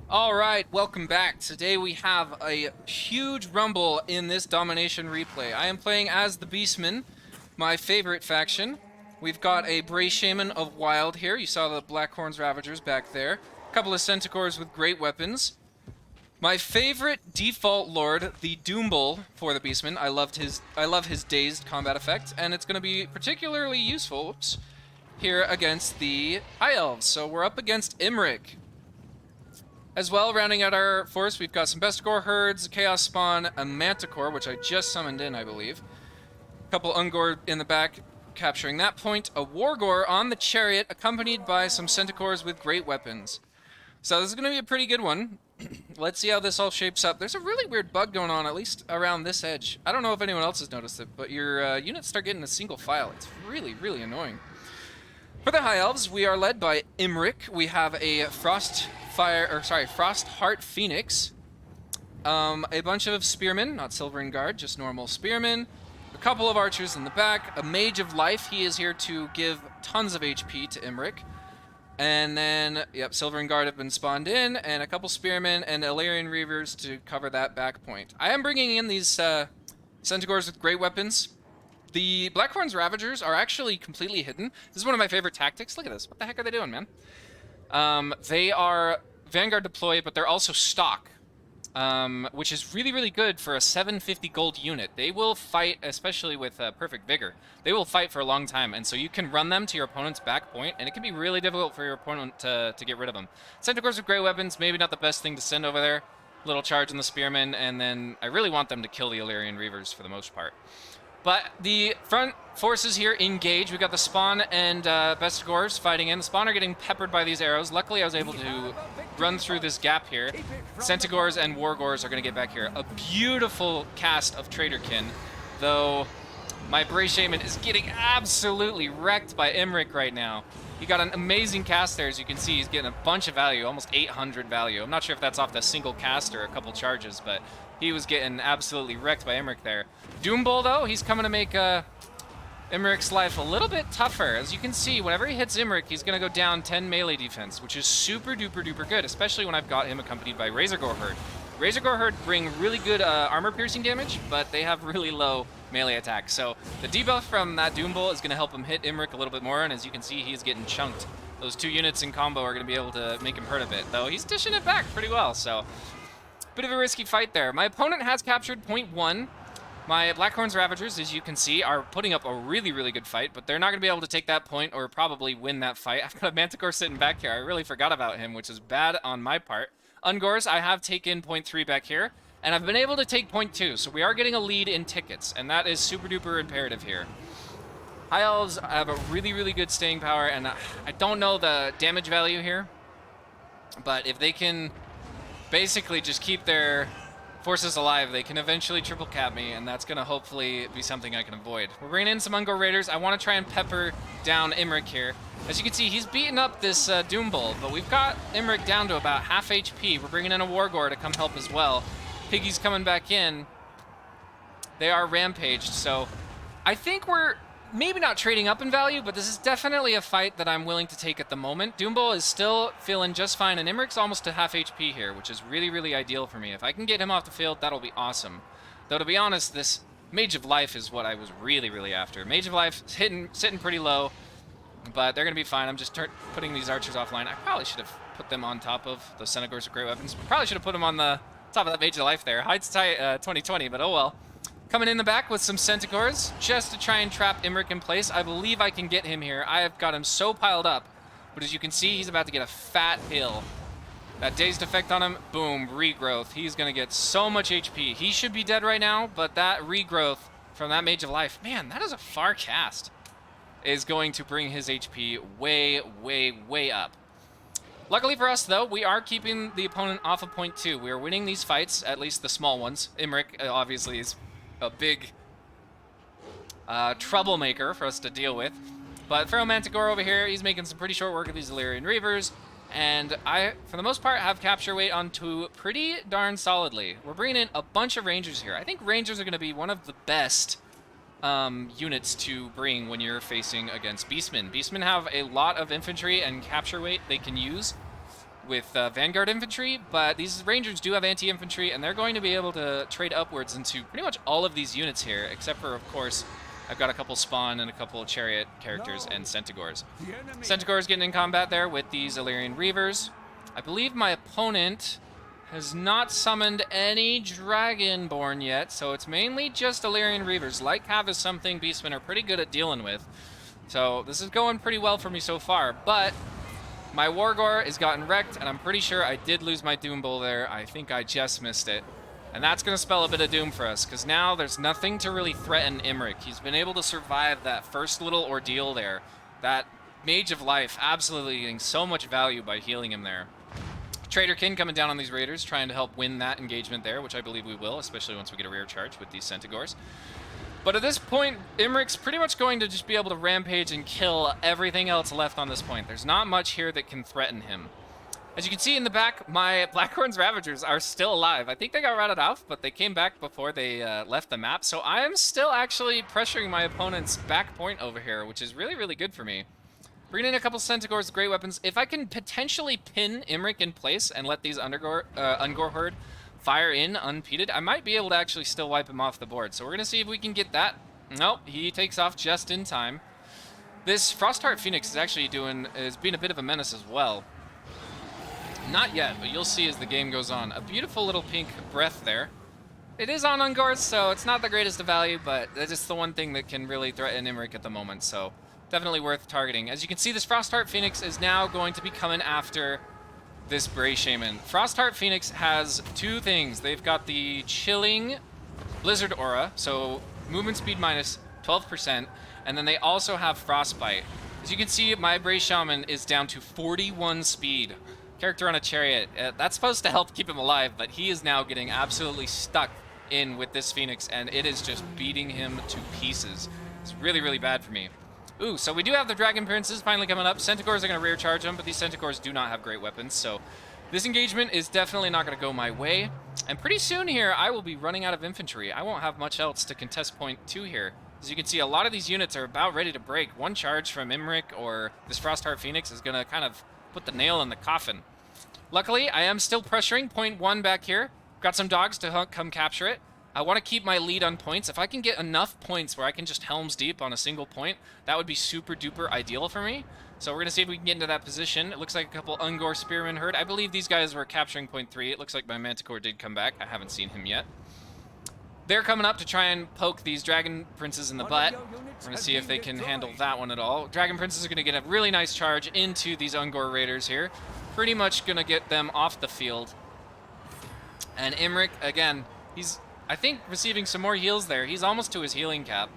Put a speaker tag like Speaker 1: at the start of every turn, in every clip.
Speaker 1: Alright, welcome back. Today we have a huge rumble in this domination replay. I am playing as the Beastmen, my favorite faction. We've got a Bray Shaman of Wild here. You saw the Blackhorns Ravagers back there. A couple of Centaurs with great weapons. My favorite default lord, the Doombull for the Beastmen. I love his dazed combat effect, and it's going to be particularly useful here against the High Elves. So we're up against IMRIK. As well, rounding out our force, we've got some Bestigor herds, Chaos Spawn, a Manticore, which I just summoned in, I believe. A couple Ungor in the back, capturing that point. A Wargor on the chariot, accompanied by some Centaurs with great weapons. So this is going to be a pretty good one. Let's see how this all shapes up. There's a really weird bug going on, at least around this edge. I don't know if anyone else has noticed it, but your units start getting a single file. It's really, really annoying. For the High Elves, we are led by IMRIK. We have a Frost Heart Phoenix. A bunch of Spearmen, not Silvering Guard, just normal Spearmen. A couple of Archers in the back. A Mage of Life, he is here to give tons of HP to IMRIK. And then, yep, Silvering Guard have been spawned in, and a couple Spearmen and Illyrian Reavers to cover that back point. I am bringing in these Centaurs with great weapons. The Blackhorns Ravagers are actually completely hidden. This is one of my favorite tactics. Look at this. What the heck are they doing, man? They are Vanguard deployed, but they're also stock, which is really, really good for a 750 gold unit. They will fight, especially with Perfect Vigor. They will fight for a long time, and so you can run them to your opponent's back point, and it can be really difficult for your opponent to get rid of them. Centaurs with great weapons, maybe not the best thing to send over there. Little charge on the Spearmen, and then I really want them to kill the Illyrian Reavers for the most part. But the front forces here engage. We got the Spawn and Bestigors fighting in. The Spawn are getting peppered by these arrows. Luckily, I was able to run through this gap here. Centaurs and Wargors are going to get back here. A beautiful cast of Traderkin, though my Bray Shaman is getting absolutely wrecked by IMRIK right now. He got an amazing cast there. As you can see, he's getting a bunch of value, almost 800 value. I'm not sure if that's off the single cast or a couple charges, but he was getting absolutely wrecked by IMRIK there. Doombull, though, he's coming to make IMRIK's life a little bit tougher. As you can see, whenever he hits IMRIK, he's going to go down 10 melee defense, which is super duper duper good, especially when I've got him accompanied by Razorgore Herd. Razorgore Herd bring really good armor-piercing damage, but they have really low melee attack. So the debuff from that Doombull is going to help him hit IMRIK a little bit more, and as you can see, he's getting chunked. Those two units in combo are going to be able to make him hurt a bit, though he's dishing it back pretty well, so bit of a risky fight there. My opponent has captured point 1. My Blackhorns Ravagers, as you can see, are putting up a really, really good fight, but they're not going to be able to take that point or probably win that fight. I've got a Manticore sitting back here. I really forgot about him, which is bad on my part. Ungors, I have taken point 3 back here, and I've been able to take point 2, so we are getting a lead in tickets, and that is super duper imperative here. High Elves have a really, really good staying power, and I don't know the damage value here, but if they can basically just keep their forces alive, they can eventually triple cap me, and that's going to hopefully be something I can avoid. We're bringing in some Ungor Raiders. I want to try and pepper down IMRIK here. As you can see, he's beating up this Doombull, but we've got IMRIK down to about half HP. We're bringing in a Wargor to come help as well. Piggy's coming back in. They are rampaged, so I think we're maybe not trading up in value, but this is definitely a fight that I'm willing to take at the moment. Doombull is still feeling just fine, and IMRIK's almost to half HP here, which is really, really ideal for me. If I can get him off the field, that'll be awesome. Though, to be honest, this Mage of Life is what I was really, really after. Mage of Life is sitting pretty low, but they're going to be fine. I'm just putting these Archers offline. I probably should have put them on top of those Centaurs with great weapons. Probably should have put them on the top of that Mage of Life there. Hindsight 2020, but oh well. Coming in the back with some Centaurs, just to try and trap IMRIK in place. I believe I can get him here. I have got him so piled up, but as you can see, he's about to get a fat hill. That dazed effect on him, boom, regrowth. He's going to get so much HP. He should be dead right now, but that regrowth from that Mage of Life, man, that is a far cast, is going to bring his HP way, way, way up. Luckily for us, though, we are keeping the opponent off of point 2. We are winning these fights, at least the small ones. IMRIK, obviously, is a big troublemaker for us to deal with. But Pharaoh Manticore over here, he's making some pretty short work of these Illyrian Reavers. And I, for the most part, have capture weight on 2 pretty darn solidly. We're bringing in a bunch of Rangers here. I think Rangers are going to be one of the best units to bring when you're facing against Beastmen. Beastmen have a lot of infantry and capture weight they can use. with Vanguard infantry, but these Rangers do have anti-infantry, and they're going to be able to trade upwards into pretty much all of these units here, except for, of course, I've got a couple Spawn and a couple Chariot characters and Centaurs. Centaurs getting in combat there with these Illyrian Reavers. I believe my opponent has not summoned any Dragonborn yet, so it's mainly just Illyrian Reavers. Like Cav is something Beastmen are pretty good at dealing with. So this is going pretty well for me so far, but my Wargore has gotten wrecked, and I'm pretty sure I did lose my Doom Bull there. I think I just missed it. And that's going to spell a bit of doom for us, because now there's nothing to really threaten IMRIK. He's been able to survive that first little ordeal there. That Mage of Life absolutely getting so much value by healing him there. Traderkin coming down on these Raiders, trying to help win that engagement there, which I believe we will, especially once we get a rear charge with these Centaurs. But at this point, IMRIK's pretty much going to just be able to rampage and kill everything else left on this point. There's not much here that can threaten him. As you can see in the back, my Blackhorn's Ravagers are still alive. I think they got routed off, but they came back before they left the map. So I am still actually pressuring my opponent's back point over here, which is really, really good for me. Bringing in a couple Centaurs, great weapons. If I can potentially pin IMRIK in place and let these Ungor Horde fire in unimpeded, I might be able to actually still wipe him off the board. So we're going to see if we can get that. Nope, he takes off just in time. This Frostheart Phoenix is actually being a bit of a menace as well. Not yet, but you'll see as the game goes on. A beautiful little pink breath there. It is on Ungors, so it's not the greatest of value, but it's just the one thing that can really threaten IMRIK at the moment, so definitely worth targeting. As you can see, this Frostheart Phoenix is now going to be coming after this Bray Shaman. Frostheart Phoenix has two things. They've got the Chilling Blizzard Aura, so movement speed minus 12%, and then they also have Frostbite. As you can see, my Bray Shaman is down to 41 speed. Character on a Chariot. That's supposed to help keep him alive, but he is now getting absolutely stuck in with this Phoenix, and it is just beating him to pieces. It's really, really bad for me. Ooh, so we do have the Dragon Princes finally coming up. Centaurs are going to rear charge them, but these Centaurs do not have great weapons, so this engagement is definitely not going to go my way. And pretty soon here, I will be running out of infantry. I won't have much else to contest point 2 here. As you can see, a lot of these units are about ready to break. One charge from IMRIK or this Frostheart Phoenix is going to kind of put the nail in the coffin. Luckily, I am still pressuring point 1 back here. Got some dogs to come capture it. I want to keep my lead on points. If I can get enough points where I can just Helm's Deep on a single point, that would be super duper ideal for me. So we're going to see if we can get into that position. It looks like a couple Ungor Spearmen herd. I believe these guys were capturing point 3. It looks like my Manticore did come back. I haven't seen him yet. They're coming up to try and poke these Dragon Princes in the butt. We're going to see if they can handle that one at all. Dragon Princes are going to get a really nice charge into these Ungor Raiders here. Pretty much going to get them off the field. And IMRIK, again, he's, I think, receiving some more heals there. He's almost to his healing cap.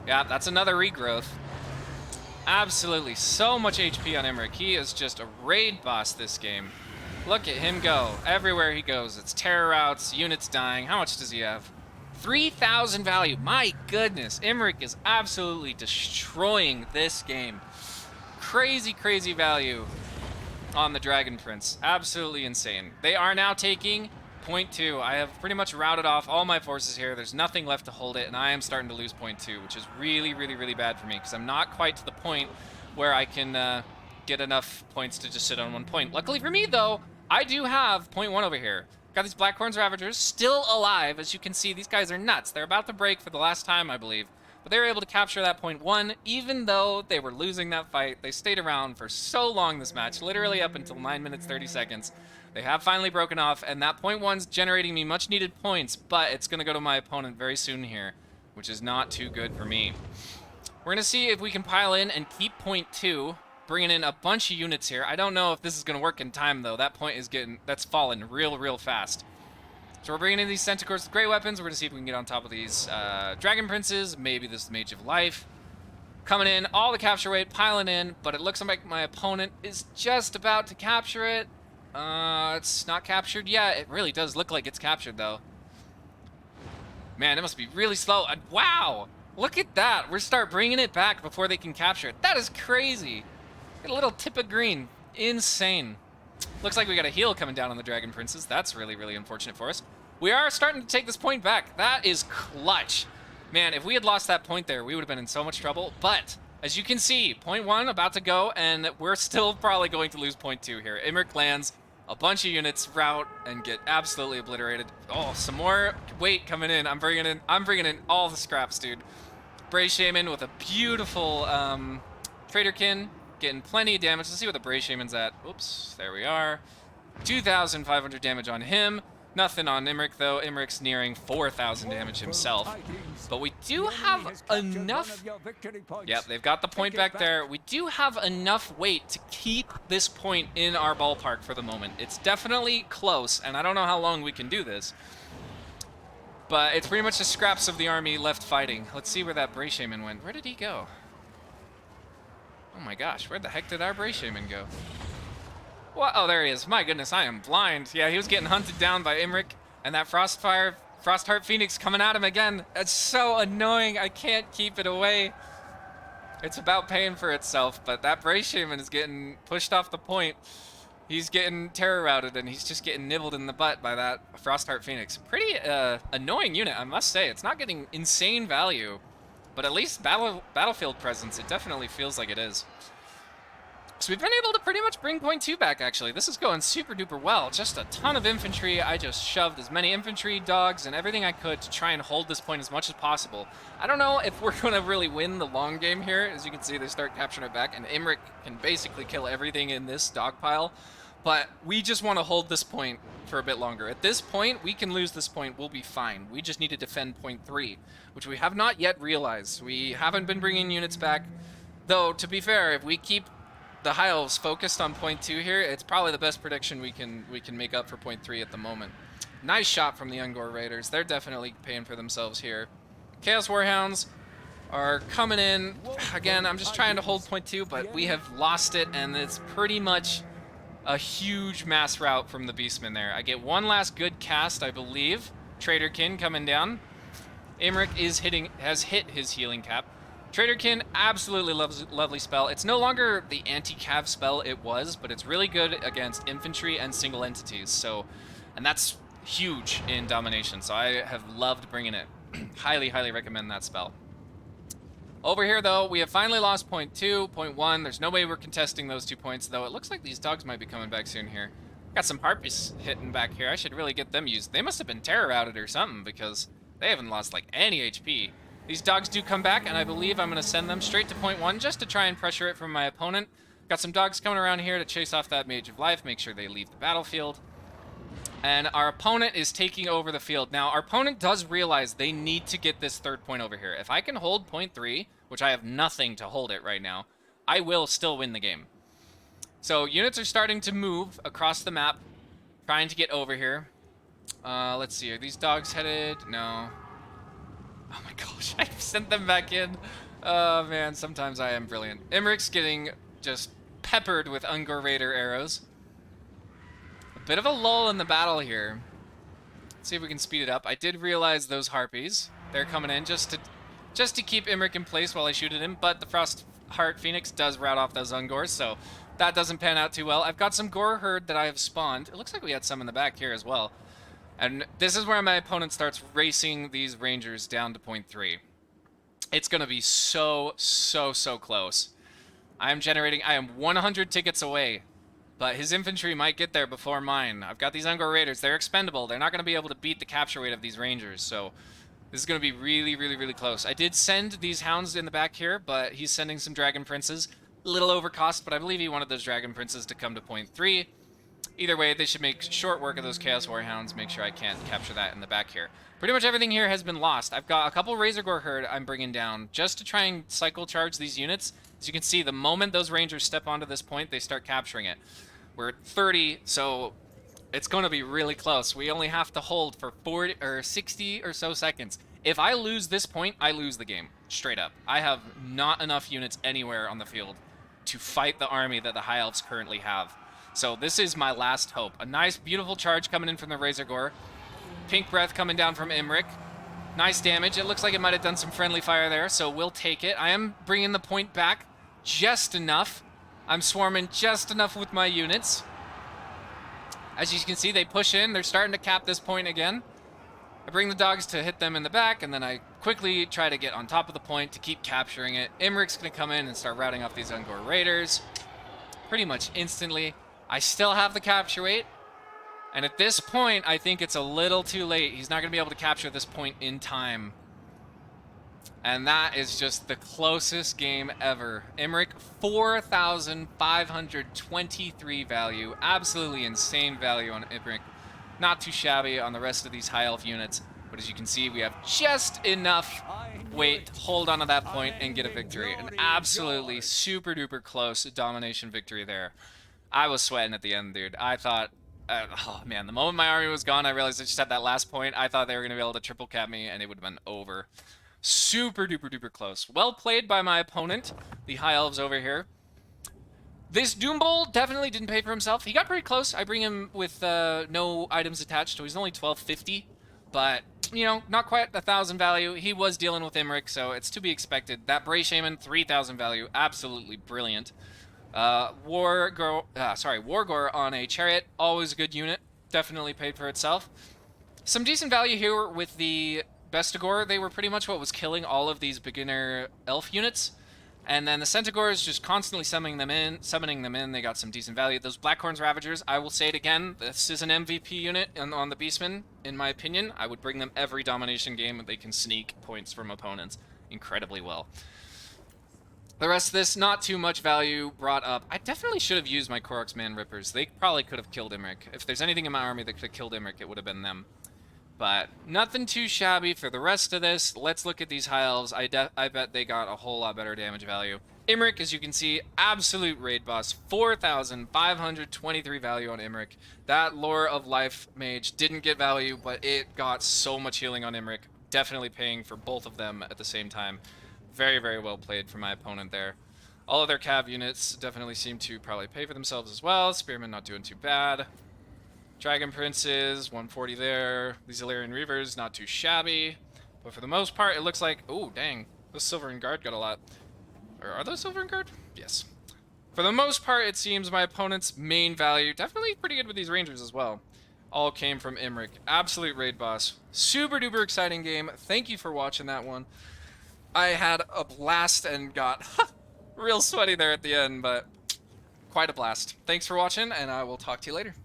Speaker 1: Yeah, that's another regrowth. Absolutely so much HP on IMRIK. He is just a raid boss this game. Look at him go. Everywhere he goes, it's terror routes, units dying. How much does he have? 3,000 value. My goodness. IMRIK is absolutely destroying this game. Crazy, crazy value on the Dragon Prince. Absolutely insane. They are now taking point 2. I have pretty much routed off all my forces here. There's nothing left to hold it, and I am starting to lose point 2, which is really, really, really bad for me, because I'm not quite to the point where I can get enough points to just sit on 1 point. Luckily for me, though, I do have point 1 over here. Got these Blackhorns Ravagers still alive. As you can see, these guys are nuts. They're about to break for the last time, I believe. But they were able to capture that point 1, even though they were losing that fight. They stayed around for so long this match, literally up until 9 minutes 30 seconds. They have finally broken off, and that point 1's generating me much needed points, but it's going to go to my opponent very soon here, which is not too good for me. We're going to see if we can pile in and keep point 2, bringing in a bunch of units here. I don't know if this is going to work in time, though. That point is that's fallen real fast. So we're bringing in these Centaurs with great weapons. We're going to see if we can get on top of these Dragon Princes, maybe this Mage of Life. Coming in, all the capture weight, piling in, but it looks like my opponent is just about to capture it. It's not captured yet. It really does look like it's captured, though. Man, it must be really slow. And wow! Look at that. We're start bringing it back before they can capture it. That is crazy. Get a little tip of green. Insane. Looks like we got a heal coming down on the Dragon Princes. That's really, really unfortunate for us. We are starting to take this point back. That is clutch. Man, if we had lost that point there, we would have been in so much trouble. But As you can see, point 1 about to go, and we're still probably going to lose point 2 here. IMRIK lands a bunch of units, rout, and get absolutely obliterated. Oh, some more weight coming in. I'm bringing in all the scraps, dude. Brave Shaman with a beautiful Traderkin, getting plenty of damage. Let's see what the Brave Shaman's at. Oops, there we are. 2,500 damage on him. Nothing on IMRIK, though. IMRIK's nearing 4,000 damage himself. But we do have enough... Yep, they've got the point back there. We do have enough weight to keep this point in our ballpark for the moment. It's definitely close, and I don't know how long we can do this. But it's pretty much the scraps of the army left fighting. Let's see where that Brave Shaman went. Where did he go? Oh my gosh, where the heck did our Brave Shaman go? What? Oh, there he is. My goodness, I am blind. Yeah, he was getting hunted down by IMRIK, and that Frostheart Phoenix coming at him again. It's so annoying. I can't keep it away. It's about paying for itself, but that Brave Shaman is getting pushed off the point. He's getting terror routed, and he's just getting nibbled in the butt by that Frostheart Phoenix. Pretty annoying unit, I must say. It's not getting insane value, but at least battlefield presence, it definitely feels like it is. So we've been able to pretty much bring point 2 back, actually. This is going super duper well. Just a ton of infantry. I just shoved as many infantry, dogs, and everything I could to try and hold this point as much as possible. I don't know if we're going to really win the long game here. As you can see, they start capturing it back, and IMRIK can basically kill everything in this dog pile. But we just want to hold this point for a bit longer. At this point, we can lose this point. We'll be fine. We just need to defend point 3, which we have not yet realized. We haven't been bringing units back. Though, to be fair, if we keep the High Elves focused on point 2 here, it's probably the best prediction we can make up for point 3 at the moment. Nice shot from the Ungor Raiders. They're definitely paying for themselves here. Chaos Warhounds are coming in. Again, I'm just trying to hold point 2, but we have lost it, and it's pretty much a huge mass rout from the Beastmen there. I get one last good cast, I believe. Traderkin coming down. IMRIK has hit his healing cap. Traderkin, absolutely lovely spell. It's no longer the anti-cav spell it was, but it's really good against infantry and single entities. So, and that's huge in domination. So I have loved bringing it. Highly, highly recommend that spell. Over here, though, we have finally lost point 2, point 1. There's no way we're contesting those 2 points, though. It looks like these dogs might be coming back soon here. Got some harpies hitting back here. I should really get them used. They must have been terror routed or something, because they haven't lost, like, any HP. These dogs do come back, and I believe I'm going to send them straight to point 1 just to try and pressure it from my opponent. Got some dogs coming around here to chase off that Mage of Life, make sure they leave the battlefield. And our opponent is taking over the field. Now, our opponent does realize they need to get this 3rd point over here. If I can hold point 3, which I have nothing to hold it right now, I will still win the game. So, units are starting to move across the map, trying to get over here. Let's see, are these dogs headed? No. Oh my gosh, I sent them back in. Oh man, sometimes I am brilliant. IMRIK's getting just peppered with Ungor Raider arrows. A bit of a lull in the battle here. Let's see if we can speed it up. I did realize those harpies. They're coming in just to keep IMRIK in place while I shoot at him, but the Frostheart Phoenix does rout off those Ungors, so that doesn't pan out too well. I've got some Gore Herd that I have spawned. It looks like we had some in the back here as well. And this is where my opponent starts racing these Rangers down to point 3. It's going to be so close. I am 100 tickets away, but his infantry might get there before mine. I've got these Ungor Raiders. They're expendable. They're not going to be able to beat the capture rate of these Rangers, so this is going to be really close. I did send these Hounds in the back here, but he's sending some Dragon Princes. A little overcost, but I believe he wanted those Dragon Princes to come to point 3. Either way, they should make short work of those Chaos Warhounds, make sure I can't capture that in the back here. Pretty much everything here has been lost. I've got a couple Razor Gore Herd I'm bringing down just to try and cycle charge these units. As you can see, the moment those Rangers step onto this point, they start capturing it. We're at 30, so it's going to be really close. We only have to hold for 40 or 60 or so seconds. If I lose this point, I lose the game, straight up. I have not enough units anywhere on the field to fight the army that the High Elves currently have. So this is my last hope. A nice, beautiful charge coming in from the Razor Gore. Pink Breath coming down from IMRIK. Nice damage. It looks like it might have done some friendly fire there, so we'll take it. I am bringing the point back just enough. I'm swarming just enough with my units. As you can see, they push in. They're starting to cap this point again. I bring the dogs to hit them in the back, and then I quickly try to get on top of the point to keep capturing it. IMRIK's going to come in and start routing off these Ungor Raiders pretty much instantly. I still have the capture rate, and at this point, I think it's a little too late. He's not going to be able to capture this point in time. And that is just the closest game ever. IMRIK, 4,523 value. Absolutely insane value on IMRIK. Not too shabby on the rest of these high elf units. But as you can see, we have just enough weight to hold on to that point and get a victory. An absolutely super duper close domination victory there. I was sweating at the end, dude. I thought, oh man, the moment my army was gone, I realized I just had that last point. I thought they were going to be able to triple cap me and it would have been over. Super duper duper close. Well played by my opponent, the high elves over here. This Doom Bowl definitely didn't pay for himself. He got pretty close. I bring him with no items attached, so he's only 1250. But, you know, not quite 1,000 value. He was dealing with IMRIK, so it's to be expected. That Bray Shaman, 3,000 value. Absolutely brilliant. Wargor on a chariot. Always a good unit. Definitely paid for itself. Some decent value here with the Bestigor. They were pretty much what was killing all of these beginner elf units. And then the Centaurs just constantly summoning them in. They got some decent value. Those Blackhorns Ravagers, I will say it again, this is an MVP unit on the Beastmen, in my opinion. I would bring them every domination game. They can sneak points from opponents incredibly well. The rest of this, not too much value brought up. I definitely should have used my Koroks Man Rippers. They probably could have killed IMRIK. If there's anything in my army that could have killed IMRIK, it would have been them. But nothing too shabby for the rest of this. Let's look at these high elves. I bet they got a whole lot better damage value. IMRIK, as you can see, absolute raid boss. 4,523 value on IMRIK. That Lore of Life mage didn't get value, but it got so much healing on IMRIK. Definitely paying for both of them at the same time. Very, very well played from my opponent there. All of their cav units definitely seem to probably pay for themselves as well. Spearmen not doing too bad. Dragon Princes, 140 there. These Illyrian Reavers, not too shabby. But for the most part, it looks like... Oh, dang. Those Silver Guard got a lot. Or are those Silver Guard? Yes. For the most part, it seems my opponent's main value, definitely pretty good with these Rangers as well, all came from IMRIK. Absolute raid boss. Super duper exciting game. Thank you for watching that one. I had a blast and got real sweaty there at the end, but quite a blast. Thanks for watching, and I will talk to you later.